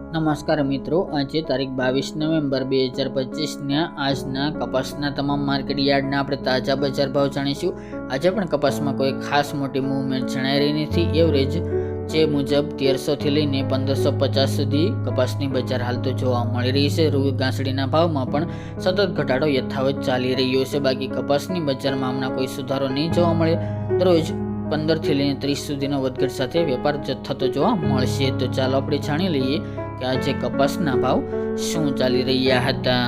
નમસ્કાર મિત્રો, આજે તારીખ 22 નવેમ્બર 2025 આજના કપાસના તમામ માર્કેટ યાર્ડના આપણે તાજા બજાર ભાવ જાણીશું। આજે પણ કપાસમાં કોઈ ખાસ મોટી મૂવમેન્ટ જણાઈ રહી નથી। એવરેજ જે મુજબ 1300 થી લઈને 1550 સુધી કપાસની બજાર હાલ તો જોવા મળી રહી છે। રૂ ઘાસડીના ભાવમાં પણ સતત ઘટાડો યથાવત ચાલી રહ્યો છે। બાકી કપાસની બજારમાં હમણાં કોઈ સુધારો નહીં જોવા મળે। દરરોજ 15 થી લઈને 30 સુધીનો વધઘટ સાથે વેપાર થતો જોવા મળશે। તો ચાલો આપણે જાણી લઈએ કે આજે કપાસના ભાવ શું ચાલી રહ્યા હતા।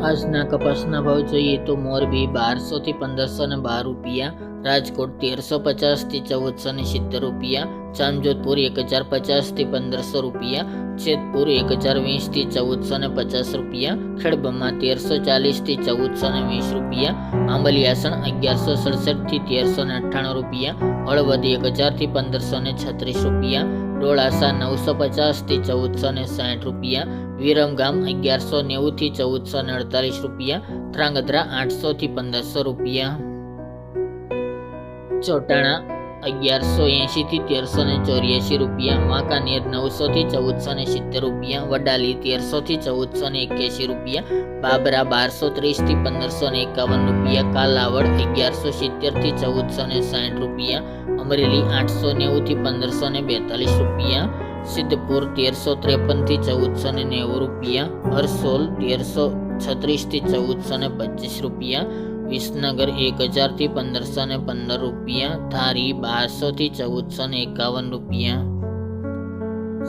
આજના કપાસના ભાવ જોઈએ તો મોરબી 1200 થી 1512 રૂપિયા, રાજકોટ 1350 થી 1470 રૂપિયા, જામજોધપુર 1050 થી 1500 રૂપિયા, જેતપુર 1020 થી 1450 રૂપિયા, ખેડબ્રહ્મા 1340 થી 1420 રૂપિયા, આંબલિયાસણ 1167 થી 1398 રૂપિયા, હળવદ 1000 થી 1536 રૂપિયા, ડોળાસા 950 થી 1460 રૂપિયા, વિરમગામ 1190 થી 1448 રૂપિયા, ધ્રાંગધ્રા 800 થી 1500 રૂપિયા, ચોટાણા 1180 થી 1384 રૂપિયા, વાંકાનેર 900 થી 1470 રૂપિયા, વડાલી 1300 થી 1481 રૂપિયા, બાબરા 1230 થી 1551 રૂપિયા, કાલાવડ 1170 થી 1460 રૂપિયા, અમરેલી 890 થી 1542 રૂપિયા, સિદ્ધપુર 1353 થી 1490 રૂપિયા, હરસોલ 1336 થી 1425 રૂપિયા, વિસનગર 1000 થી 1515 રૂપિયા, ધારી 1200 થી 1451 રૂપિયા,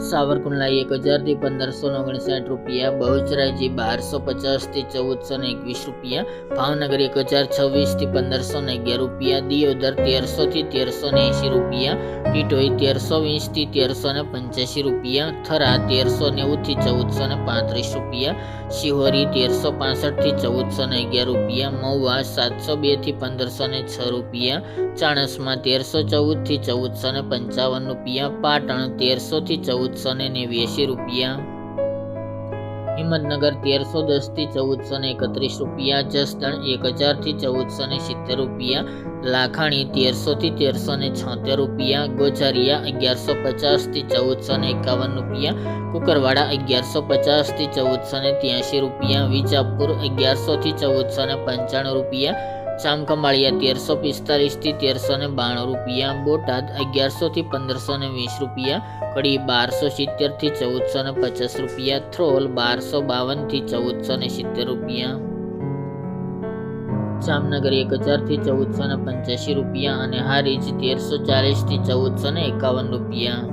સાવરકુંડલા 1000 થી 1559 રૂપિયા, બહુચરાજી 1250 થી 1421 રૂપિયા, ભાવનગર 1026 થી 1511 રૂપિયા, દિયોદર 1300 થી 1380 રૂપિયા, ટીટોઈ 1320 થી 1385 રૂપિયા, થરા 1390 થી 1435 રૂપિયા, શિહોરી 1365 થી 1411 રૂપિયા, મહુવા 702 થી 1506 રૂપિયા, ચાણસમાં 1314 થી 1455 રૂપિયા, પાટણ 1300 થી 1489 રૂપિયા, હિંમતનગર 1310 થી 1431 રૂપિયા, જસદણ 1000 થી 1470 રૂપિયા, લાખાણી 1300 થી 1376 રૂપિયા, ગોઝારિયા 1150 થી 1451 રૂપિયા, કુકરવાડા 1150 થી 1483 રૂપિયા, વિજાપુર 1100 થી 1495 રૂપિયા, જામખંભાળિયા 1345 થી 1392 રૂપિયા, બોટાદ 1100 થી 1520 રૂપિયા, કડી 1270 થી 1450 રૂપિયા, થ્રોલ 1252 થી 1470 રૂપિયા, જામનગર 1000 થી 1485 રૂપિયા અને હારીજ 1340 થી 1451 રૂપિયા।